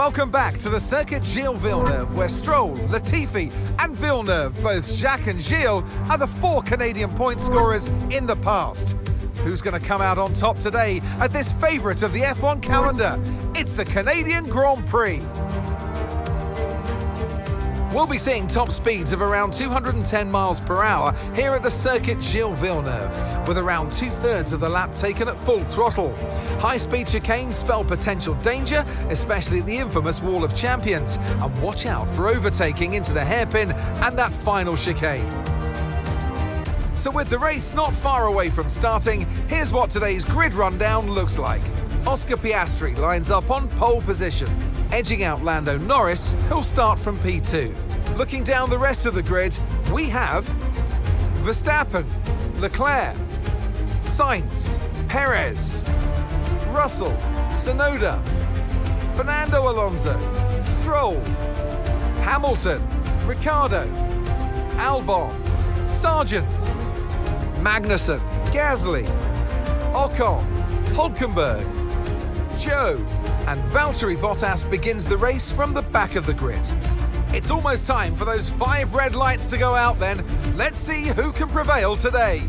Welcome back to the Circuit Gilles Villeneuve, where Stroll, Latifi and Villeneuve, both Jacques and Gilles, are the 4 Canadian point scorers in the past. Who's going to come out on top today at this favourite of the F1 calendar? It's the Canadian Grand Prix. We'll be seeing top speeds of around 210 miles per hour here at the Circuit Gilles Villeneuve, with around 2/3 of the lap taken at full throttle. High-speed chicanes spell potential danger, especially at the infamous Wall of Champions, and watch out for overtaking into the hairpin and that final chicane. So with the race not far away from starting, here's what today's grid rundown looks like. Oscar Piastri lines up on pole position, edging out Lando Norris, who'll start from P2. Looking down the rest of the grid, we have Verstappen, Leclerc, Sainz, Perez, Russell, Tsunoda, Fernando Alonso, Stroll, Hamilton, Ricciardo, Albon, Sargent, Magnussen, Gasly, Ocon, Hülkenberg, Joe, and Valtteri Bottas begins the race from the back of the grid. It's almost time for those 5 red lights to go out then. Let's see who can prevail today.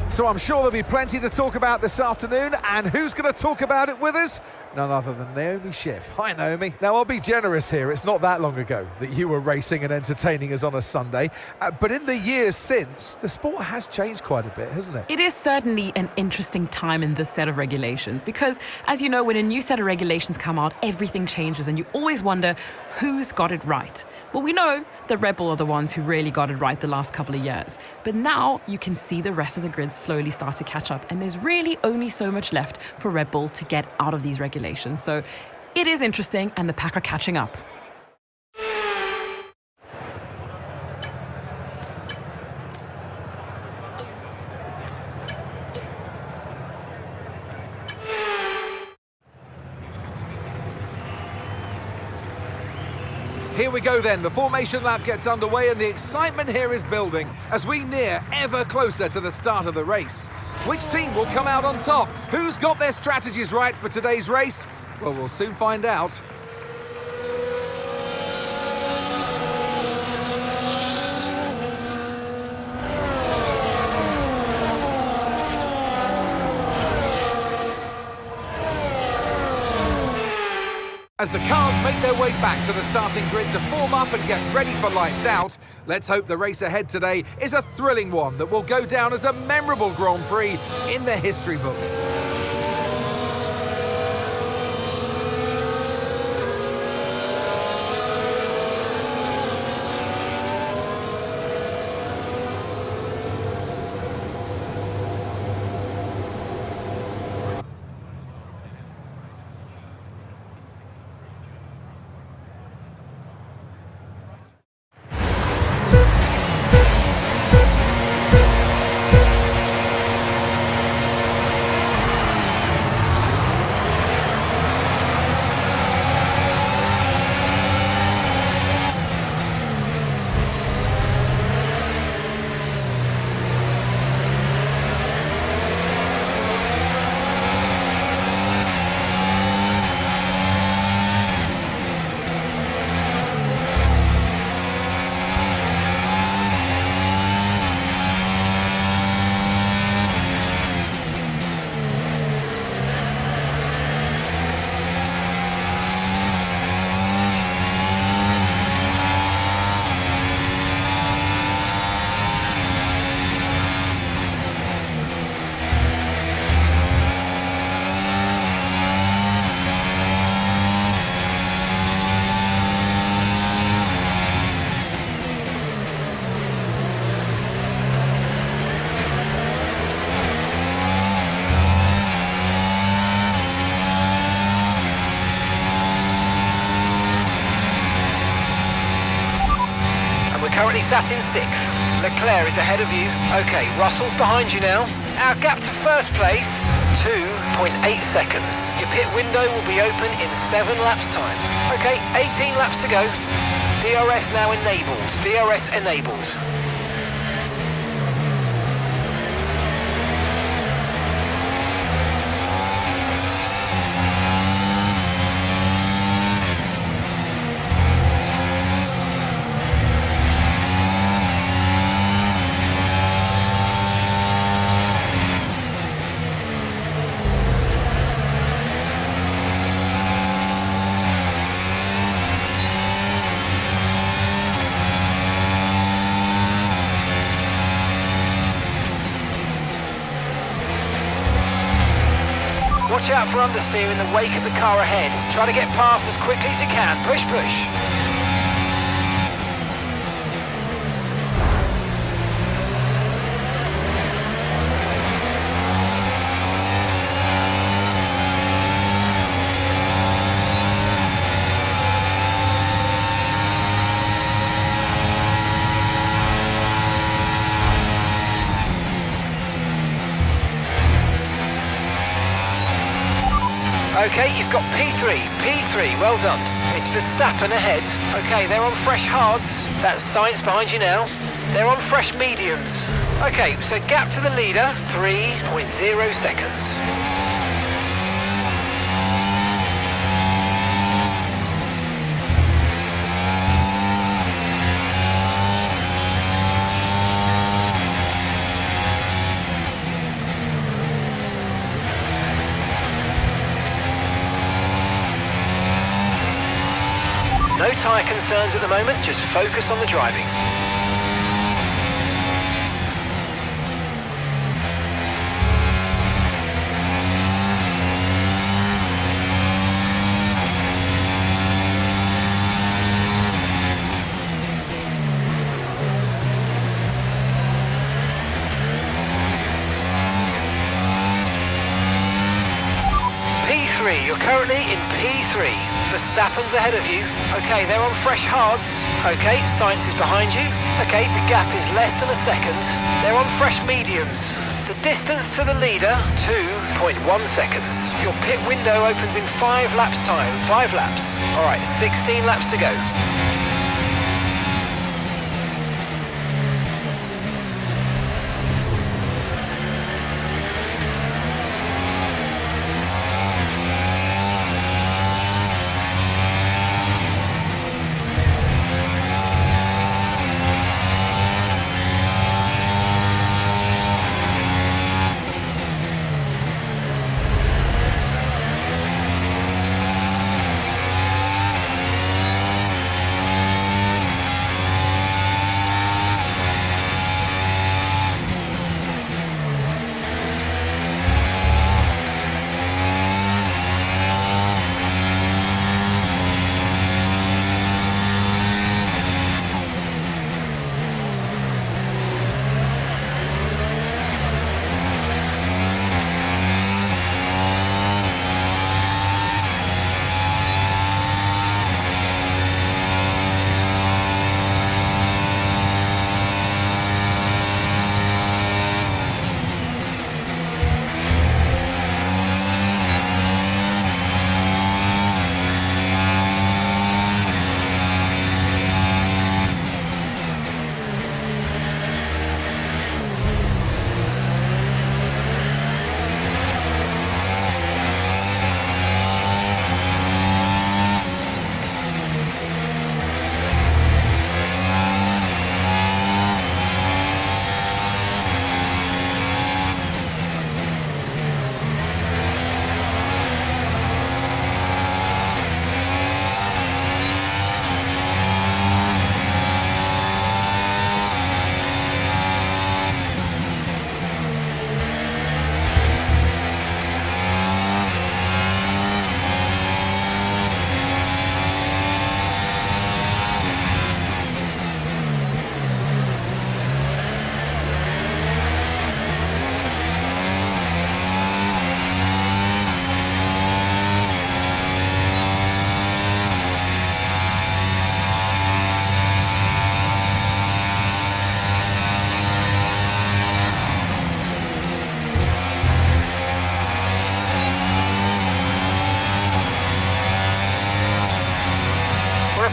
So I'm sure there'll be plenty to talk about this afternoon, and who's going to talk about it with us? None other than Naomi Schiff. Hi, Naomi. Now, I'll be generous here. It's not that long ago that you were racing and entertaining us on a Sunday. But in the years since, the sport has changed quite a bit, hasn't it? It is certainly an interesting time in this set of regulations because, as you know, when a new set of regulations come out, everything changes and you always wonder who's got it right. Well, we know the Red Bull are the ones who really got it right the last couple of years. But now you can see the rest of the grid slowly start to catch up, and there's really only so much left for Red Bull to get out of these regulations. So it is interesting, and the pack are catching up. Here we go then, the formation lap gets underway and the excitement here is building as we near ever closer to the start of the race. Which team will come out on top? Who's got their strategies right for today's race? Well, we'll soon find out. As the cars make their way back to the starting grid to form up and get ready for lights out, let's hope the race ahead today is a thrilling one that will go down as a memorable Grand Prix in the history books. Currently sat in 6th. Leclerc is ahead of you. Okay, Russell's behind you now. Our gap to first place, 2.8 seconds. Your pit window will be open in 7 laps time. Okay, 18 laps to go. DRS now enabled. DRS enabled. Watch out for understeer in the wake of the car ahead. Try to get past as quickly as you can. Push, push. Okay, you've got P3, well done. It's Verstappen ahead. Okay, they're on fresh hards. That's Sainz behind you now. They're on fresh mediums. Okay, so gap to the leader, 3.0 seconds. No tyre concerns at the moment, just focus on the driving. P3, you're currently in P3. Verstappen's ahead of you. Okay, they're on fresh hards. Okay, Sainz is behind you. Okay, the gap is less than a second. They're on fresh mediums. The distance to the leader, 2.1 seconds. Your pit window opens in 5 laps time. 5 laps. All right, 16 laps to go.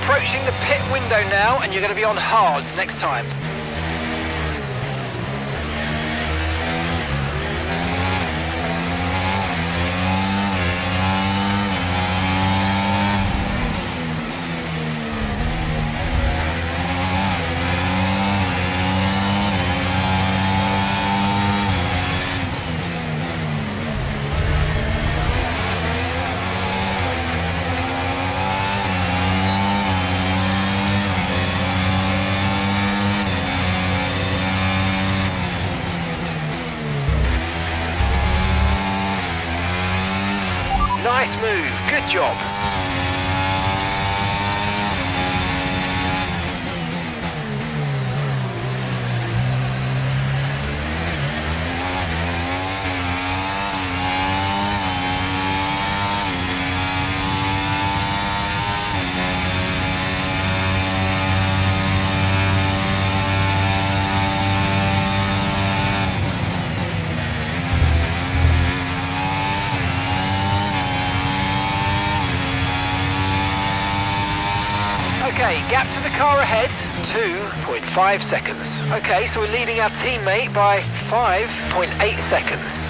Approaching the pit window now, and you're going to be on hards next time. Nice move, good job. Okay, gap to the car ahead, 2.5 seconds. Okay, so we're leading our teammate by 5.8 seconds.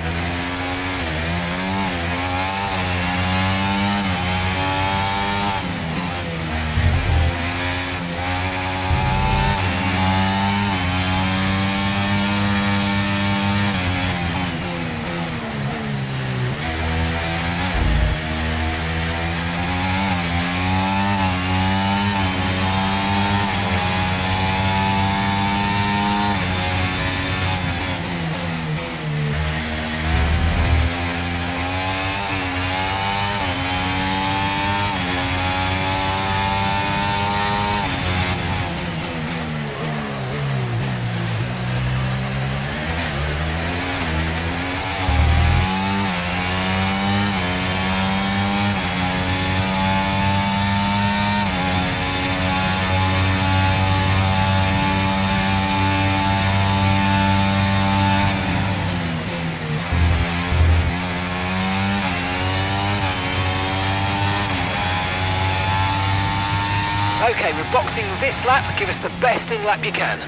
Okay, we're boxing this lap. Give us the best in lap you can.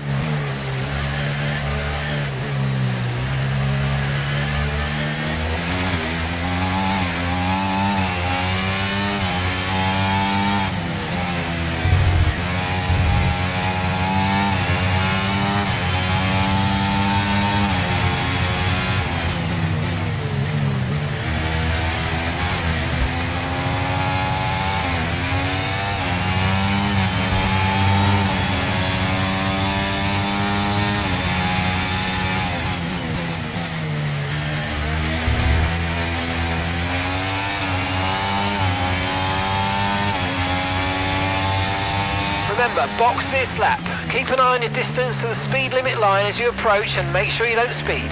Remember, box this lap. Keep an eye on your distance to the speed limit line as you approach and make sure you don't speed.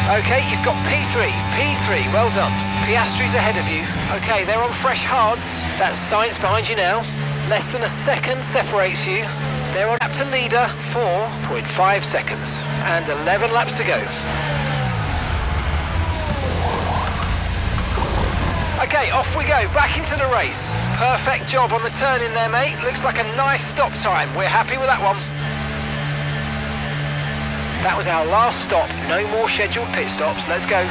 Okay, you've got P3, well done. Piastri's ahead of you. Okay, they're on fresh hards. That's Sainz behind you now. Less than a second separates you. They're on lap to leader, 4.5 seconds. And 11 laps to go. Okay, off we go, back into the race. Perfect job on the turn in there, mate. Looks like a nice stop time. We're happy with that one. That was our last stop. No more scheduled pit stops. Let's go.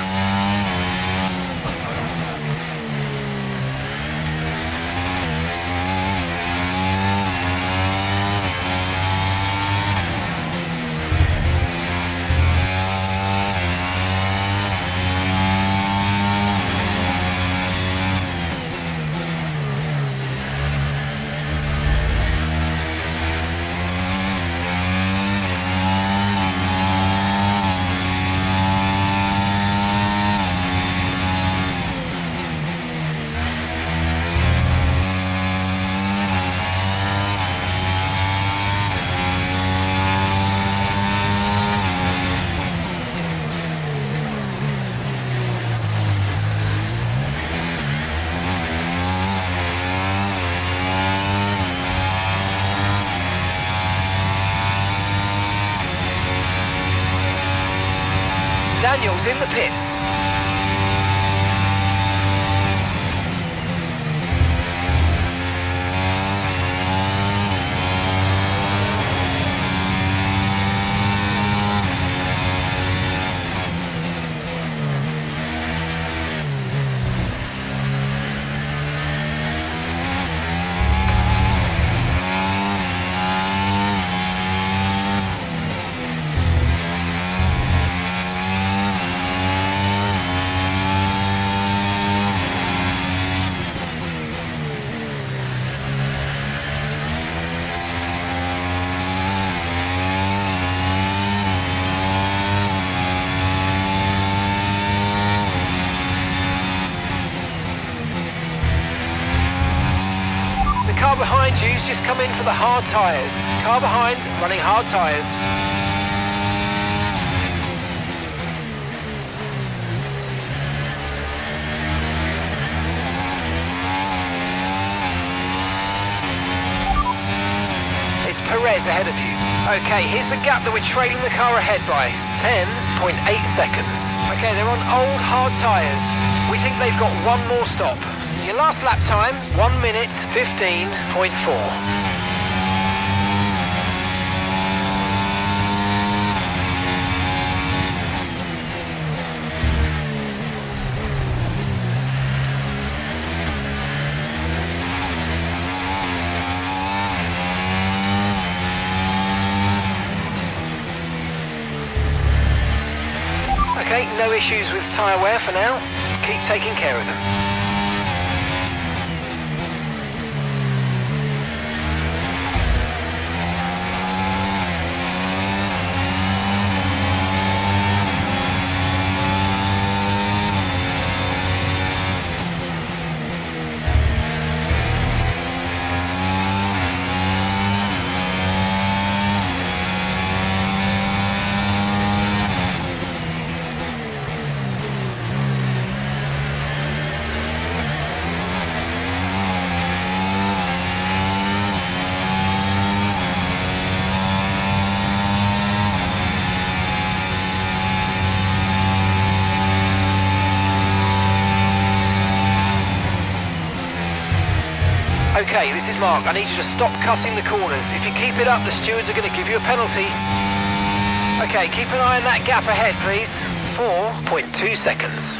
Daniel's in the pits. car behind you's just come in for the hard tyres. Car behind, running hard tyres. It's Perez ahead of you. Okay, here's the gap that we're trailing the car ahead by. 10.8 seconds. Okay, they're on old hard tyres. We think they've got one more stop. Your last lap time, 1 minute 15.4. Okay, no issues with tyre wear for now. Keep taking care of them. Okay, this is Mark. I need you to stop cutting the corners. If you keep it up, the stewards are going to give you a penalty. Okay, keep an eye on that gap ahead, please. 4.2 seconds.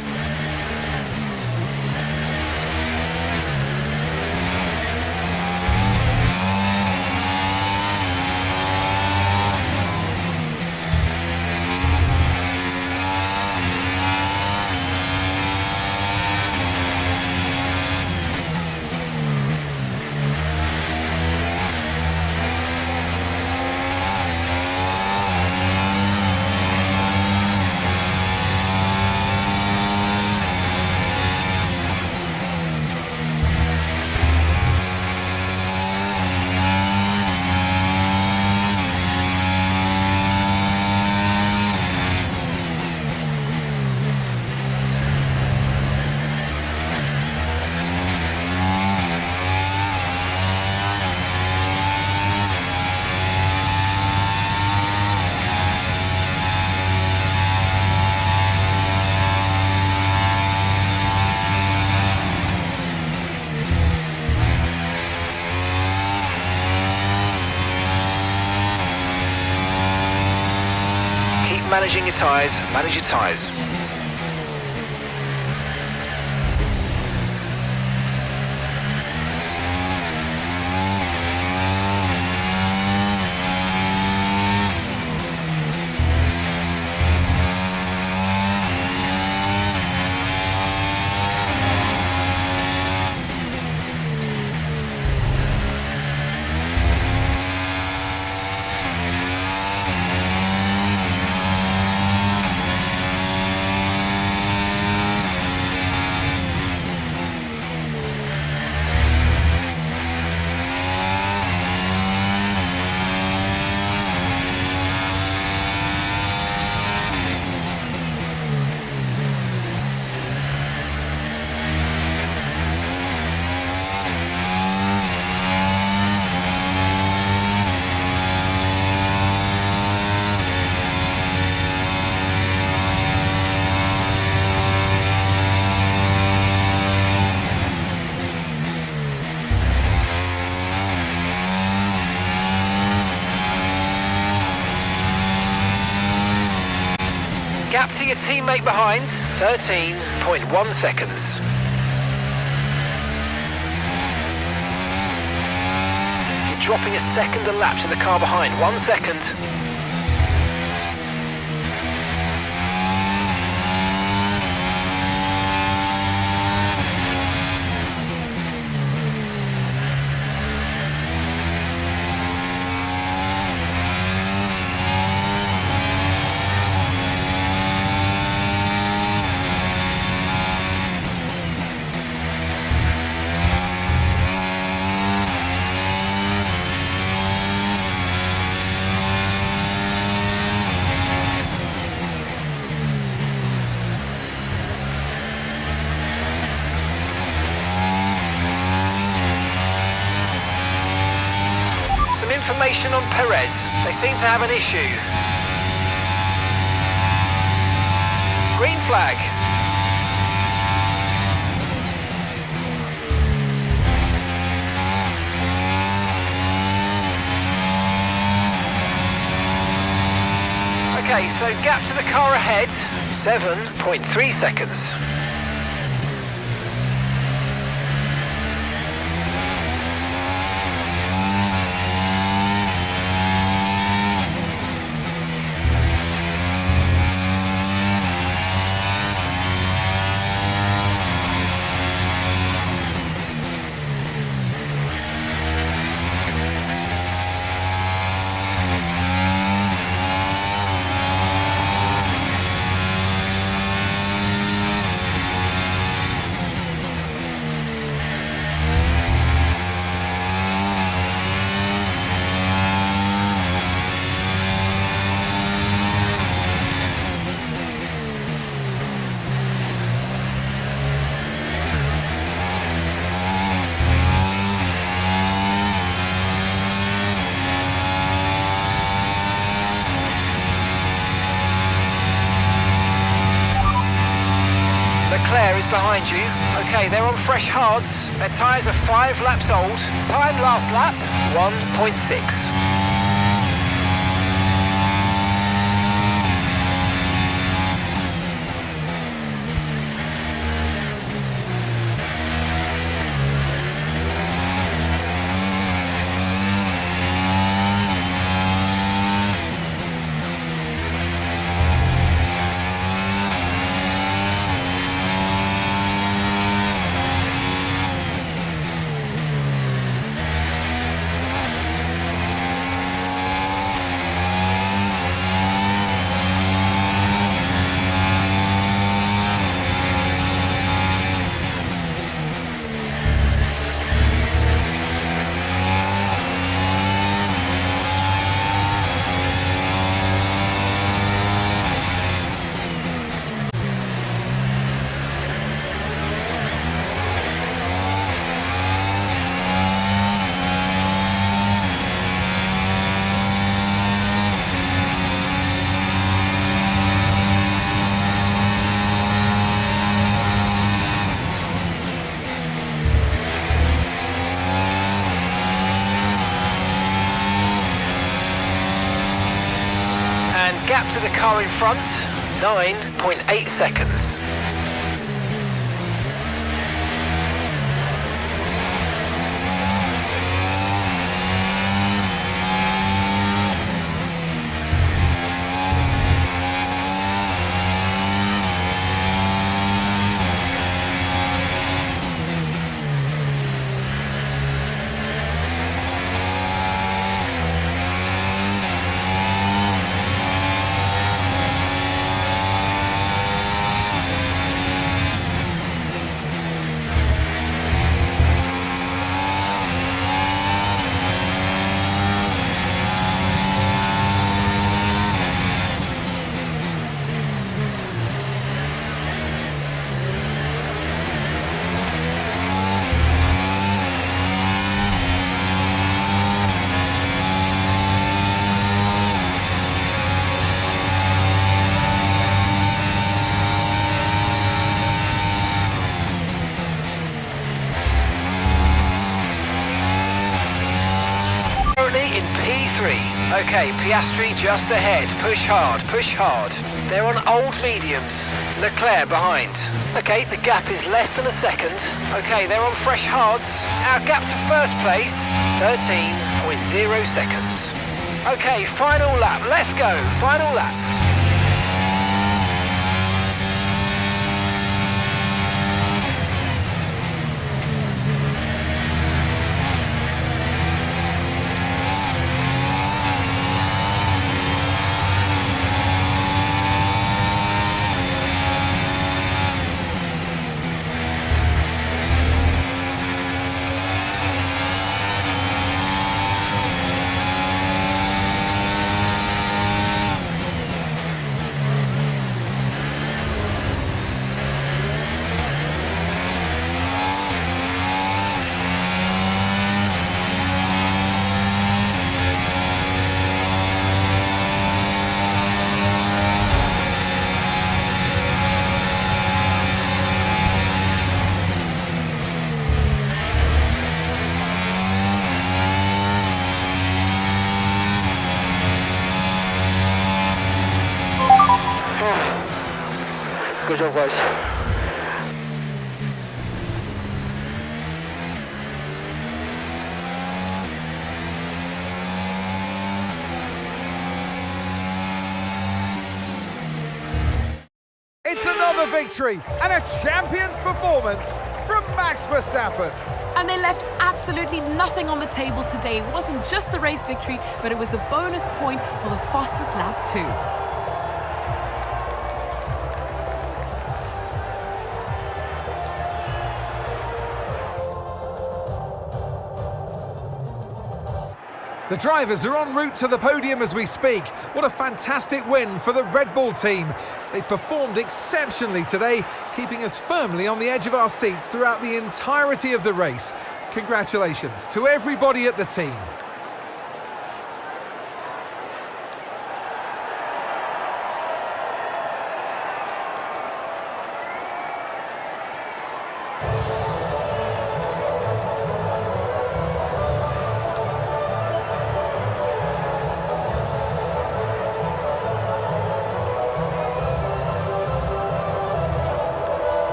Managing your tyres, manage your tyres. Gap to your teammate behind, 13.1 seconds. You're dropping a second a lap to the car behind, 1 second. information on Perez. They seem to have an issue. Green flag. Okay, so gap to the car ahead, 7.3 seconds. Leclerc is behind you. Okay, they're on fresh hards. Their tyres are 5 laps old. Time last lap, 1.6. Gap to the car in front, 9.8 seconds. In P3. Okay, Piastri just ahead. Push hard, push hard. They're on old mediums. Leclerc behind. Okay, the gap is less than a second. Okay, they're on fresh hards. Our gap to first place, 13.0 seconds. Okay, final lap. Let's go. Final lap. Good job, guys. It's another victory and a champion's performance from Max Verstappen. And they left absolutely nothing on the table today. It wasn't just the race victory, but it was the bonus point for the fastest lap too. The drivers are en route to the podium as we speak. What a fantastic win for the Red Bull team. They performed exceptionally today, keeping us firmly on the edge of our seats throughout the entirety of the race. Congratulations to everybody at the team.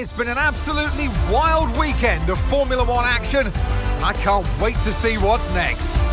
It's been an absolutely wild weekend of Formula One action. I can't wait to see what's next.